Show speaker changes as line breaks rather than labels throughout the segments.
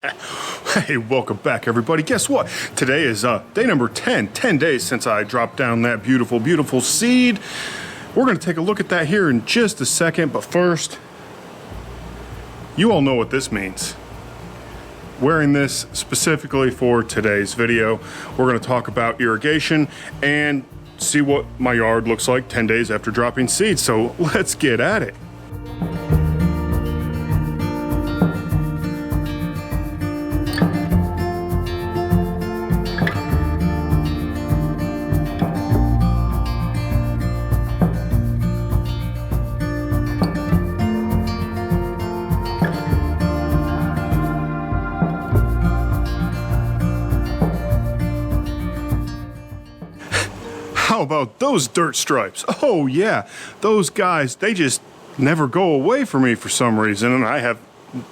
Hey, welcome back everybody. Guess what? Today is day number 10 days since I dropped down that beautiful seed. We're going to take a look at that here in just a second, but first, you all know what this means. Wearing this specifically for today's video, we're going to talk about irrigation and see what my yard looks like 10 days after dropping seed. So let's get at it. How about those dirt stripes? Oh yeah, those guys, they just never go away from me for some reason, and I have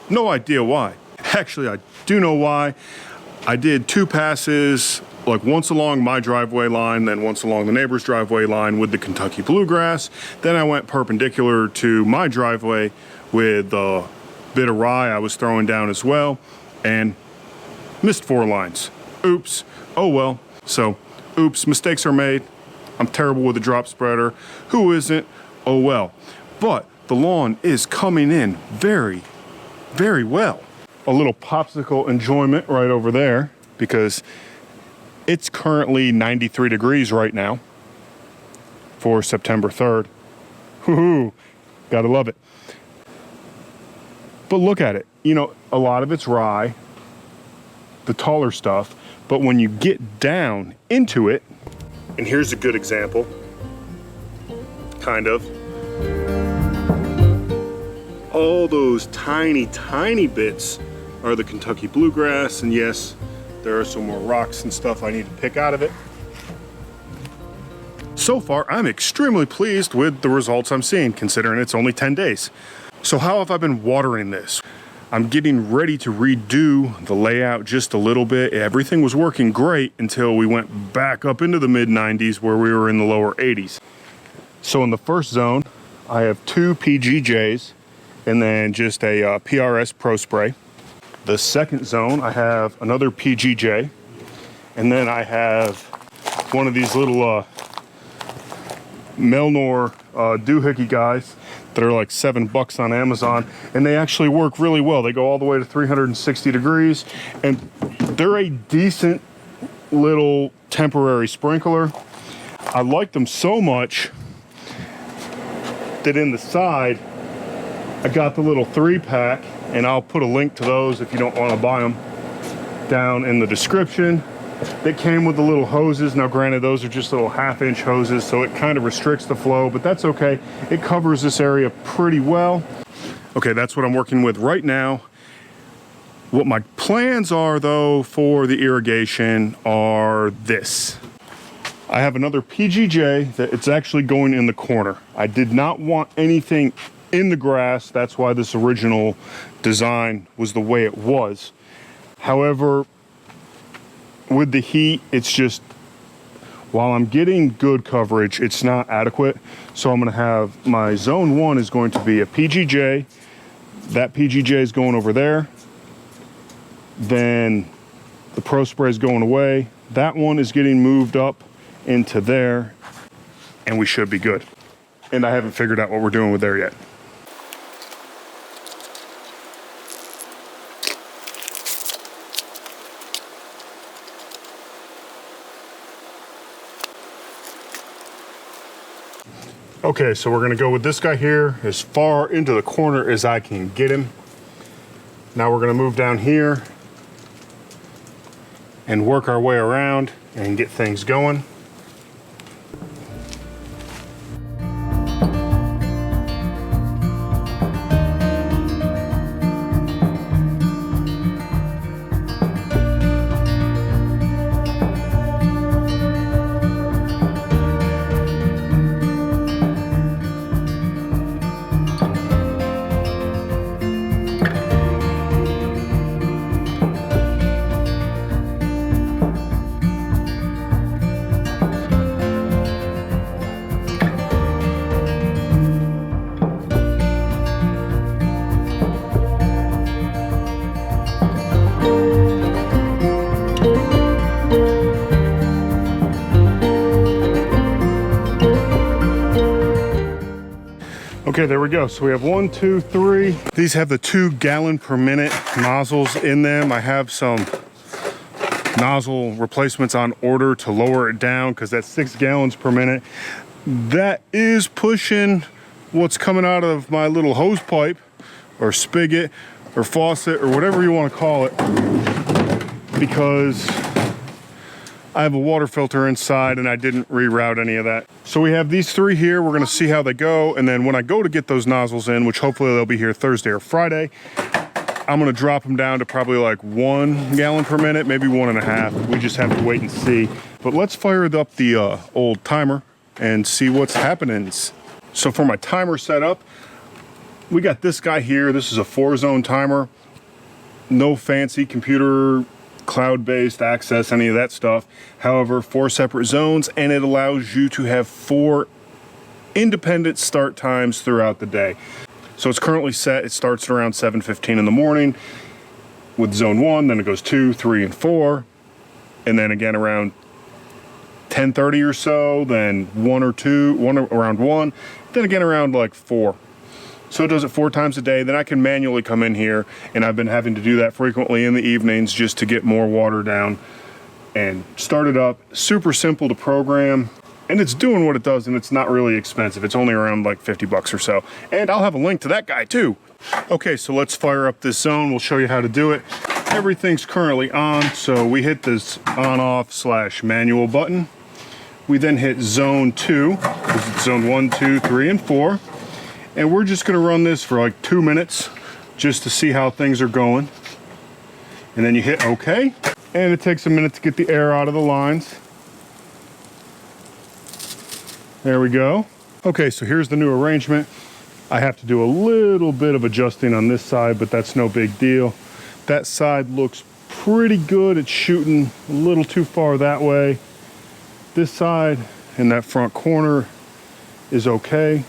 no idea why. Actually, I do know why. I did 2 passes, like once along my driveway line, then once along the neighbor's driveway line with the Kentucky bluegrass. Then I went perpendicular to my driveway with a bit of rye I was throwing down as well, and missed 4 lines. Oops, oh well. So, oops, mistakes are made. I'm terrible with the drop spreader. Who isn't? Oh well. But the lawn is coming in very well. A little popsicle enjoyment right over there because it's currently 93 degrees right now for September 3rd. Woohoo! Gotta love it. But look at it. You know, a lot of it's rye, the taller stuff, but when you get down into it, and here's a good example, kind of. All those tiny bits are the Kentucky bluegrass, and yes, there are some more rocks and stuff I need to pick out of it. So far, I'm extremely pleased with the results I'm seeing, considering it's only 10 days. So how have I been watering this? I'm getting ready to redo the layout just a little bit. Everything was working great until we went back up into the mid 90s where we were in the lower 80s. So in the first zone, I have 2 PGJs and then just a PRS Pro Spray. The second zone, I have another PGJ, and then I have one of these little Melnor doohickey guys that are like $7 on Amazon, and they actually work really well. They go all the way to 360 degrees, and they're a decent little temporary sprinkler. I like them so much that in the side, I got the little 3-pack, and I'll put a link to those if you don't want to buy them down in the description. That came with the little hoses. Now granted, those are just little 1/2-inch hoses, so it kind of restricts the flow, but that's okay. It covers this area pretty well. Okay, that's what I'm working with right now. What my plans are though for the irrigation are this. I have another PGJ that it's actually going in the corner. I did not want anything in the grass. That's why this original design was the way it was. However, with the heat, it's just, while I'm getting good coverage, it's not adequate. So I'm gonna have my zone 1 is going to be a PGJ. That PGJ is going over there. Then the Pro Spray is going away. That one is getting moved up into there, and we should be good. And I haven't figured out what we're doing with there yet. Okay, so we're gonna go with this guy here as far into the corner as I can get him. Now we're gonna move down here and work our way around and get things going. Okay, there we go. So we have 1, 2, 3. These have the 2 gallon per minute nozzles in them. I have some nozzle replacements on order to lower it down because that's 6 gallons per minute. That is pushing what's coming out of my little hose pipe or spigot or faucet or whatever you want to call it, because I have a water filter inside and I didn't reroute any of that. So we have these 3 here. We're gonna see how they go. And then when I go to get those nozzles in, which hopefully they'll be here Thursday or Friday, I'm gonna drop them down to probably like 1 gallon per minute, maybe 1.5. We just have to wait and see. But let's fire up the old timer and see what's happening. So for my timer setup, we got this guy here. This is a 4-zone timer. No fancy computer, cloud-based access, any of that stuff. However, 4 separate zones, and it allows you to have 4 independent start times throughout the day. So it's currently set, it starts at around 7:15 in the morning with zone 1, then it goes 2, 3, and 4, and then again around 10:30 or so, then 1 or 2, around 1, then again around like 4. So it does it 4 times a day. Then I can manually come in here, and I've been having to do that frequently in the evenings just to get more water down and start it up. Super simple to program, and it's doing what it does, and it's not really expensive. It's only around like 50 bucks or so. And I'll have a link to that guy too. Okay, so let's fire up this zone. We'll show you how to do it. Everything's currently on, so we hit this on/off/manual button. We then hit zone 2, this is zone 1, 2, 3, and 4. And we're just gonna run this for like 2 minutes just to see how things are going. And then you hit OK. And it takes a minute to get the air out of the lines. There we go. Okay, so here's the new arrangement. I have to do a little bit of adjusting on this side, but that's no big deal. That side looks pretty good. It's shooting a little too far that way. This side in that front corner is okay.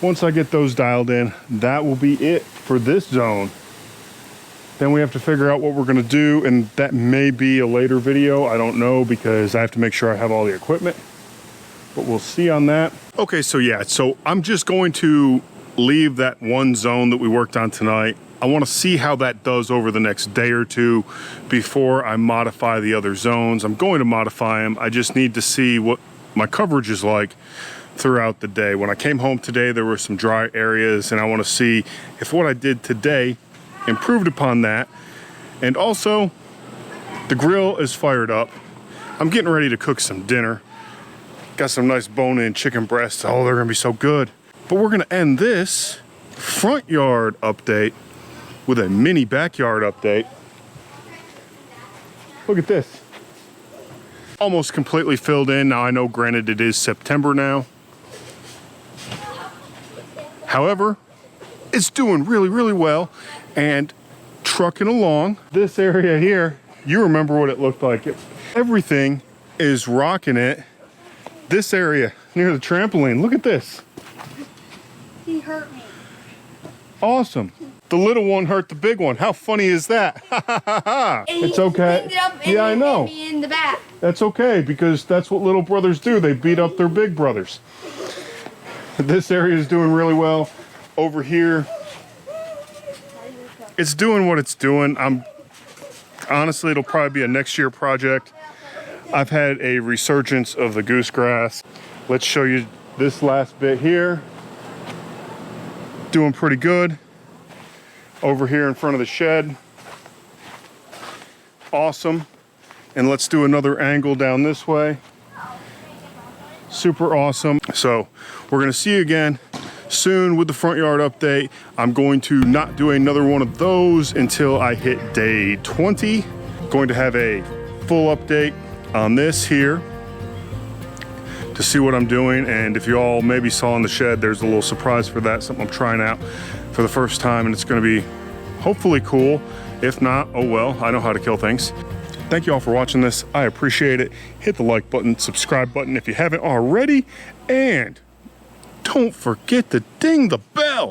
Once I get those dialed in, that will be it for this zone. Then we have to figure out what we're gonna do, and that may be a later video. I don't know, because I have to make sure I have all the equipment, but we'll see on that. Okay, so yeah, so I'm just going to leave that one zone that we worked on tonight. I wanna see how that does over the next day or 2 before I modify the other zones. I'm going to modify them. I just need to see what my coverage is like throughout the day. When I came home today, there were some dry areas, and I want to see if what I did today improved upon that. And also, the grill is fired up. I'm getting ready to cook some dinner. Got some nice bone-in chicken breasts. Oh, they're gonna be so good. But we're gonna end this front yard update with a mini backyard update. Look at this. Almost completely filled in. Now I know, granted, it is September now. However, it's doing really, really well and trucking along. This area here, you remember what it looked like. Everything is rocking it. This area near the trampoline, look at this.
He hurt me.
Awesome. The little one hurt the big one. How funny is that? It's okay. Yeah, I know.
In the back.
That's okay, because that's what little brothers do. They beat up their big brothers. This area is doing really well. Over here, it's doing what it's doing. Honestly, it'll probably be a next year project. I've had a resurgence of the goosegrass. Let's show you this last bit here. Doing pretty good. Over here in front of the shed. Awesome. And let's do another angle down this way. Super awesome. So we're gonna see you again soon with the front yard update. I'm going to not do another one of those until I hit day 20. Going to have a full update on this here to see what I'm doing. And if you all maybe saw in the shed, there's a little surprise for that, something I'm trying out for the first time, and it's gonna be hopefully cool. If not, oh well, I know how to kill things. Thank you all for watching this. I appreciate it. Hit the like button, subscribe button if you haven't already, and don't forget to ding the bell.